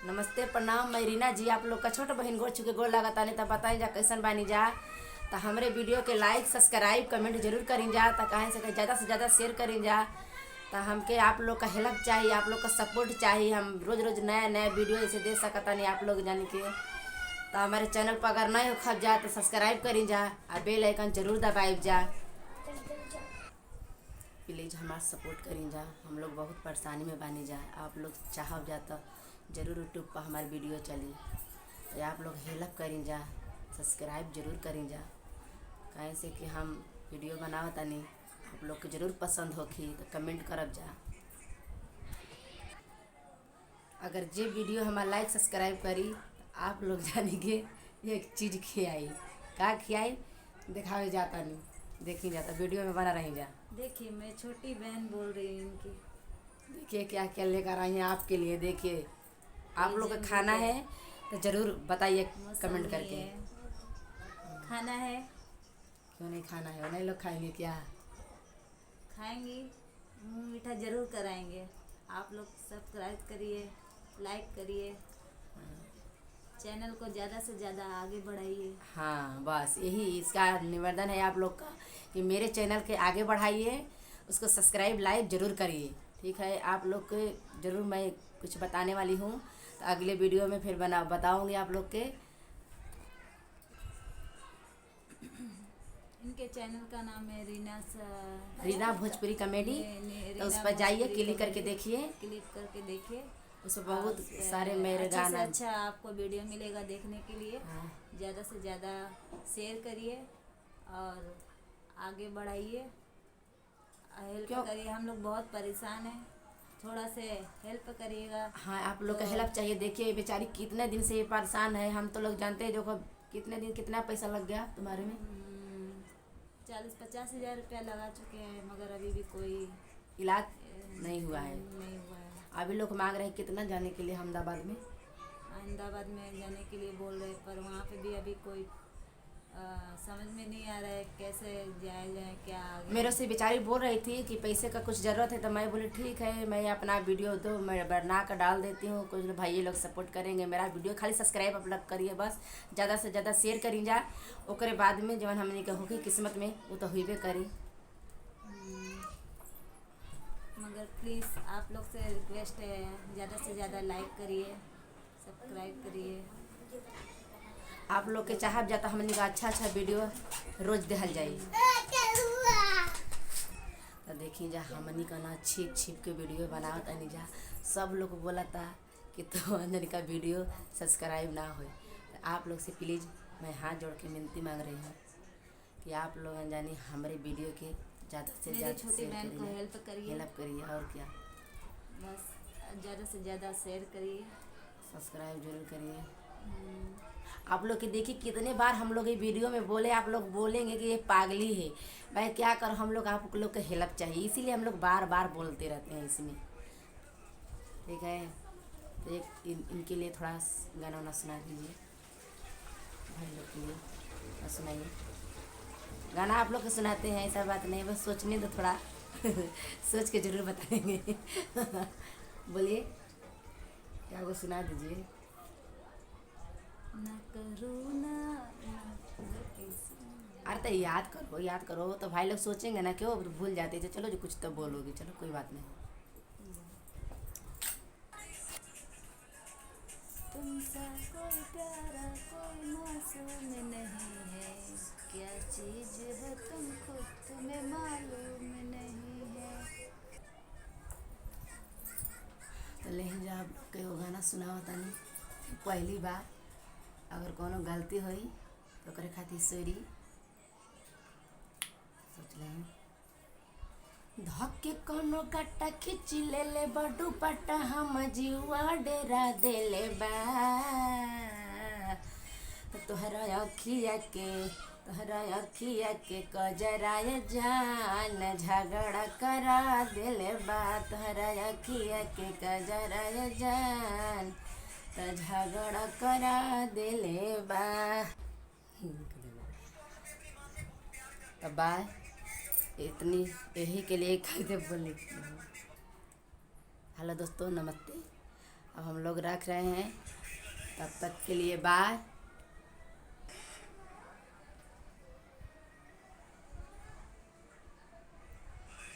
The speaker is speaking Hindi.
नमस्ते प्रणाम। मैं रीना जी आप लोग का छोटा बहन गोड़ चुके गोड़ लगाता नहीं तब बताई जा कैसन बानी जा। तो हमारे वीडियो के लाइक सब्सक्राइब कमेंट जरूर करें जा। तो कहें से ज़्यादा शेयर करें जा। तो हमके आप लोग का हेल्प चाहिए, आप लोग का सपोर्ट चाहिए। हम रोज़ रोज़ नया नया वीडियो ऐसे दे सकता नहीं आप लोग जान के। तो हमारे चैनल पर अगर नए हो खब जा तो सब्सक्राइब करें जा और बेल आइकन जरूर दबाइब जा। प्लीज़ हमारा सपोर्ट करें जा। हम लोग बहुत परेशानी में बानी जा। आप लोग चाहब जा तो ज़रूर यूट्यूब पर हमारी वीडियो चली। या आप लोग हेल्प करें जा, सब्सक्राइब जरूर करें जा। कहें से कि हम वीडियो बनाओ तनी आप लोग को ज़रूर पसंद होखी तो कमेंट करब जा। अगर जे वीडियो हमारा लाइक सब्सक्राइब करी तो आप लोग जानेंगे एक चीज़ खियाई का खियाई दिखावे जाता नहीं देखी जाता वीडियो में बना रही जा। देखिए मैं छोटी बहन बोल रही हूँ इनकी। देखिए क्या क्या लेकर आई हैं आपके लिए। देखिए आप लोग का जंगली खाना है तो ज़रूर बताइए कमेंट मौसमी करके। है, खाना है, क्यों नहीं खाना है? नहीं लोग खाएंगे क्या? खाएंगी, मुँह मीठा ज़रूर कराएंगे। आप लोग सब्सक्राइब करिए, लाइक करिए, चैनल को ज़्यादा से ज़्यादा आगे बढ़ाइए। हाँ बस यही इसका निवेदन है आप लोग का कि मेरे चैनल के आगे बढ़ाइए, उसको सब्सक्राइब लाइक ज़रूर करिए। ठीक है, आप लोग के ज़रूर मैं कुछ बताने वाली हूँ तो अगले वीडियो में फिर बताऊँगी आप लोग के। इनके चैनल का नाम है रीना भोजपुरी कॉमेडी। तो उस रीना पर जाइए, भोजपुरी क्लिक करके कॉमेडी। देखिए, क्लिक करके देखिए। उस पर बहुत उस पे सारे मेरे अच्छे से गाना। अच्छा आपको वीडियो मिलेगा देखने के लिए। हाँ, ज़्यादा से ज़्यादा शेयर करिए और आगे बढ़ाइए, हेल्प क्यों? करिए। हम लोग बहुत परेशान हैं, थोड़ा से हेल्प करिएगा। हाँ आप लोग का तो हेल्प चाहिए। देखिए बेचारी कितने दिन से ये परेशान है। हम तो लोग जानते हैं, देखो कितने दिन कितना पैसा लग गया तुम्हारे में। 40-50 हज़ार रुपया लगा चुके हैं मगर अभी भी कोई इलाज नहीं हुआ है। नहीं हुआ है। अभी लोग मांग रहे हैं कितना जाने के लिए अहमदाबाद में। अहमदाबाद में जाने के लिए बोल रहे पर वहाँ पे भी अभी कोई समझ में नहीं आ रहा है कैसे जाया जाए, क्या आगे। मेरे से बेचारी बोल रही थी कि पैसे का कुछ ज़रूरत है तो मैं बोली ठीक है, मैं अपना वीडियो दो मैं बना कर डाल देती हूँ। कुछ भाई लोग सपोर्ट करेंगे मेरा वीडियो, खाली सब्सक्राइब अपलोड करिए बस। ज़्यादा से ज़्यादा शेयर करी जा। ओकरे बाद में जवन हमने होगी किस्मत में वो तो हुई करी। मगर प्लीज़ आप लोग से रिक्वेस्ट है, ज़्यादा से ज़्यादा लाइक करिए, सब्सक्राइब करिए। आप लोग के चाहब जाता हमने का अच्छा अच्छा वीडियो रोज़ देहल जाई। तो देखी जा हमनी का ना छिप छिप के वीडियो बनाओ तनी जा। सब लोग बोला था कि तो अंजन का वीडियो सब्सक्राइब ना हो। तो आप लोग से प्लीज़ मैं हाथ जोड़ के विनती मांग रही हूँ कि आप लोग अनजानी हमारे वीडियो के ज़्यादा से मेरी ज़्यादा छोटी शेयर बहन को करिए, हेल्प करिए, हेल्प करिए और क्या, बस ज़्यादा से ज़्यादा शेयर करिए, सब्सक्राइब जरूर करिए। आप लोग के देखिए कितने बार हम लोग ये वीडियो में बोले, आप लोग बोलेंगे कि ये पागली है। भाई क्या करो, हम लोग आप लोग को हेल्प चाहिए इसीलिए हम लोग बार बार बोलते रहते हैं इसमें। ठीक है, तो एक इनके लिए थोड़ा गाना वाना सुना दीजिए भाई लोग के लिए। और सुनाइए गाना, आप लोग को सुनाते हैं ऐसा बात नहीं, बस सोचने दो थोड़ा सोच के ज़रूर बताएंगे बोलिए क्या वो सुना दीजिए। ना करो ना ऐसे। अरे तो याद करो तो भाई लोग सोचेंगे ना क्यों भूल जाते थे। चलो जो कुछ तो बोलोगे, चलो कोई बात नहीं। तुमसा कोई प्यारा कोई मासूम नहीं है, क्या चीज़ है तुम खुद तुम्हें मालूम नहीं है। तो ले जा कई गाना सुनाओ तनी। पहली बार अगर कोनो गलती हुई तो करे खातिर सॉरी सोच ले। धक्के कोनो कट्टा खींच ले बडू पट्टा हम जीवा डेरा देले बा। तो तोहरा अखिया के कजराय जान झगड़ा करा देले बा। तोहरा अखिया के कजराय जान तो झगड़ा करा देले बा। तो बाय इतनी यही के लिए कहते बोली। हेलो दोस्तों, नमस्ते। अब हम लोग रख रहे हैं, तब तक के लिए बाय।